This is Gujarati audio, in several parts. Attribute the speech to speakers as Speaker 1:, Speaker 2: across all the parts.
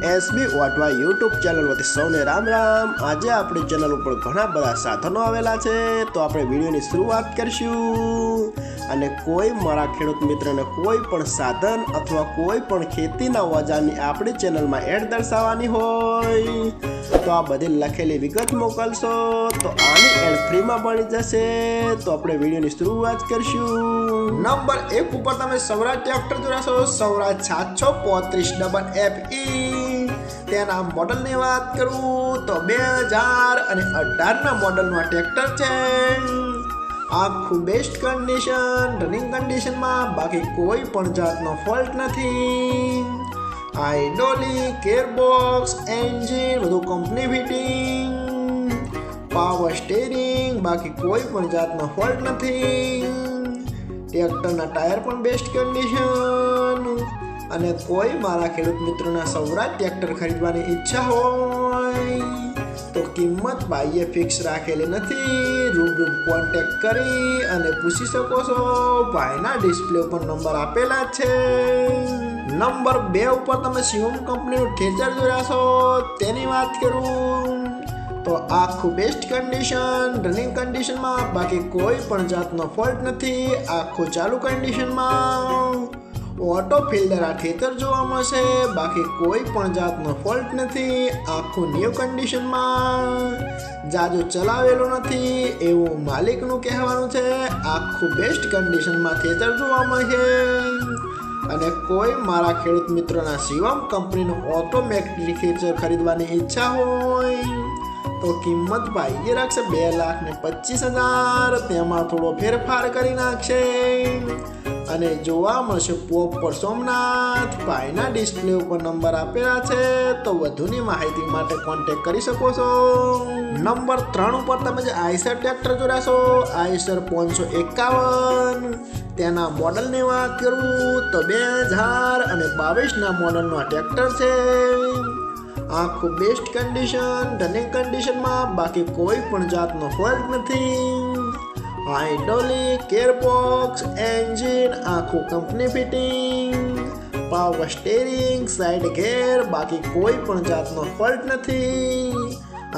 Speaker 1: એસબી વાટવા યુટ્યુબ ચેનલ વતી સૌને રામ રામ। આજે આપણી ચેનલ ઉપર ઘણા બધા સાધનો આવેલા છે, તો આપણે વિડીયોની શરૂઆત કરીશું। અને કોઈ મારા ખેડૂત મિત્રને કોઈ પણ સાધન અથવા કોઈ પણ ખેતીના ઓજારની આપણી ચેનલમાં એડ દર્શાવવાની હોય તો આ બધી લખેલી વિગત મોકલશો તો આની એડ ફ્રીમાં મળી જશે। તો આપણે વિડીયોની શરૂઆત કરીશું। નંબર 1 ઉપર તમે સૌરાજ ટ્રેક્ટર જોશો, સૌરાજ 735FE। તેના મોડલની વાત કરું તો 2018ના મોડલનું ટ્રેક્ટર છે। આખું બેસ્ટ કન્ડિશન, રનિંગ કન્ડિશનમાં, બાકી કોઈ પણ જાતનો ફોલ્ટ નથી। હાઇડ્રોલિક, ગિયરબોક્સ, એન્જિન બધું કંપની ફિટિંગ, પાવર સ્ટીરિંગ, બાકી કોઈ પણ જાતનો ફોલ્ટ નથી। ટ્રેક્ટરના ટાયર પણ બેસ્ટ કન્ડિશન। અને કોઈ મારા ખેડૂત મિત્રોના સૌરાજ ટ્રેક્ટર ખરીદવાની ઈચ્છા હોય તો કિંમત ભાઈએ ફિક્સ રાખેલી નથી। રૂબરૂ કોન્ટેક્ટ કરી અને પૂછી શકો છો। ભાઈના ડિસ્પ્લે ઉપર નંબર આપેલા છે। નંબર 2 ઉપર તમે શિવમ કંપનીનું ઠેચર જોશો, તેની વાત કરું તો આખું બેસ્ટ કન્ડિશન, રનિંગ કન્ડિશનમાં, બાકી કોઈ પણ જાતનો ફોલ્ટ નથી। આખું ચાલુ કન્ડિશનમાં, ઓટો ફિલ્ડર આ ઠેચર જોવા મળશે, બાકી કોઈ પણ જાતનો ફોલ્ટ નથી। આખું ન્યૂ કન્ડિશનમાં, જાજુ ચલાવેલું નથી એવું માલિકનું કહેવાનું છે। આખું બેસ્ટ કન્ડિશનમાં ઠેચર જોવા મળશે। અને કોઈ મારા ખેડૂત મિત્રોના શિવમ કંપનીનું ઓટોમેટિક ઠેચર ખરીદવાની ઈચ્છા હોય તો કિંમત ભાઈએ રાખશે 2,25,000। તેમાં થોડો ફેરફાર કરી નાખશે। અને જોવા મળશે પ્રોપર સોમનાથ। ભાઈના ડિસ્પ્લે ઉપર નંબર આપેલા છે, તો વધુની માહિતી માટે કોન્ટેક્ટ કરી શકો છો। નંબર 3 ઉપર તમે જે આઈસર ટ્રેક્ટર જોશો, આઈસર 551। તેના મોડલની વાત કરું તો 2022ના મોડલનું આ ટ્રેક્ટર છે। આખું બેસ્ટ કન્ડિશન, રનિંગ કન્ડિશનમાં, બાકી કોઈ પણ જાતનો ફોલ્ટ નથી। હાઇડ્રોલિક, ગિયરબોક્સ, એન્જિન આખું company fitting, power steering, side ગેર, બાકી કોઈ પણ જાતનો ફોલ્ટ નથી।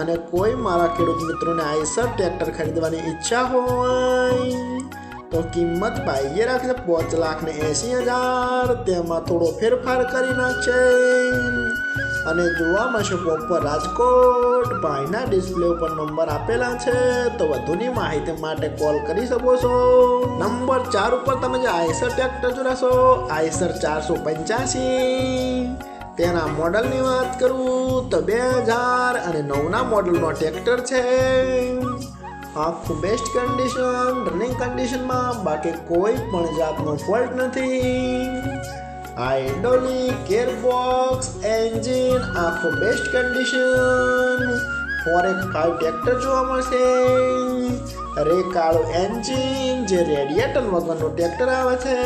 Speaker 1: અને કોઈ મારા ખેડૂત મિત્રોને આઈસર ટ્રેક્ટર ખરીદવાની ઈચ્છા હોય તો કિંમત ભાઈએ રાખશે 5,80,000। તેમાં થોડો ફેરફાર કરી નાખશે। અને જોવા મળશે પ્રોપર રાજકોટ। ભાઈના ડિસ્પ્લે ઉપર નંબર આપેલા છે, તો વધુની માહિતી માટે કોલ કરી શકો છો। નંબર 4 ઉપર તમે જે આઈસર ટ્રેક્ટર જોશો, આઈસર 485। તેના મોડલની વાત કરું તો 2009ના મોડલનો ટ્રેક્ટર છે। આખું બેસ્ટ કન્ડિશન, રનિંગ કન્ડિશનમાં, બાકી કોઈ પણ જાતનો ફોલ્ટ નથી। હાઇડ્રોલિક, ગિયરબોક્સ, એન્જિન આખું બેસ્ટ કન્ડિશન। 485 ટ્રેક્ટર જોવા મળશે। રેકાળું એન્જિન, જે રેડિએટર વગરનું ટ્રેક્ટર આવે છે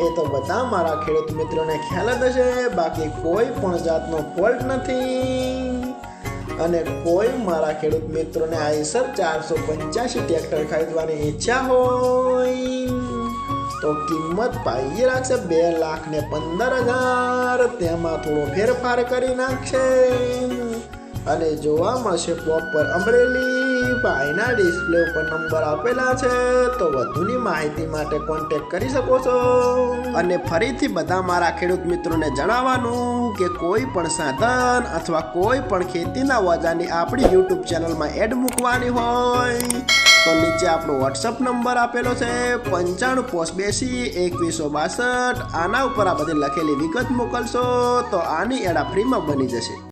Speaker 1: એ તો બધા મારા ખેડૂત મિત્રોને ખ્યાલ જ હશે, બાકી કોઈ પણ જાતનો ફોલ્ટ નથી। અને કોઈ મારા ખેડૂત મિત્રોને આઈસર 485 ટ્રેક્ટર ખરીદવાની ઈચ્છા હોય તો કિંમત ભાઈએ રાખશે 2,15,000। તેમાં થોડો ફેરફાર કરી નાખશે। અને જોવા મળશે પ્રોપર અમરેલી। ભાઈના ડિસ્પ્લે ઉપર નંબર આપેલા છે, તો વધુની માહિતી માટે કોન્ટેક્ટ કરી શકો છો। અને ફરીથી બધા મારા ખેડૂત મિત્રોને જણાવવાનું કે કોઈ પણ સાધન અથવા કોઈ પણ ખેતીના ઓજારની આપણી યુટ્યુબ ચેનલમાં એડ મૂકવાની હોય તો નીચે આપણો વોટ્સઅપ નંબર આપેલો છે 95822162। આના ઉપર આ બધી લખેલી વિગત મોકલશો તો આની એડ ફ્રીમાં બની જશે।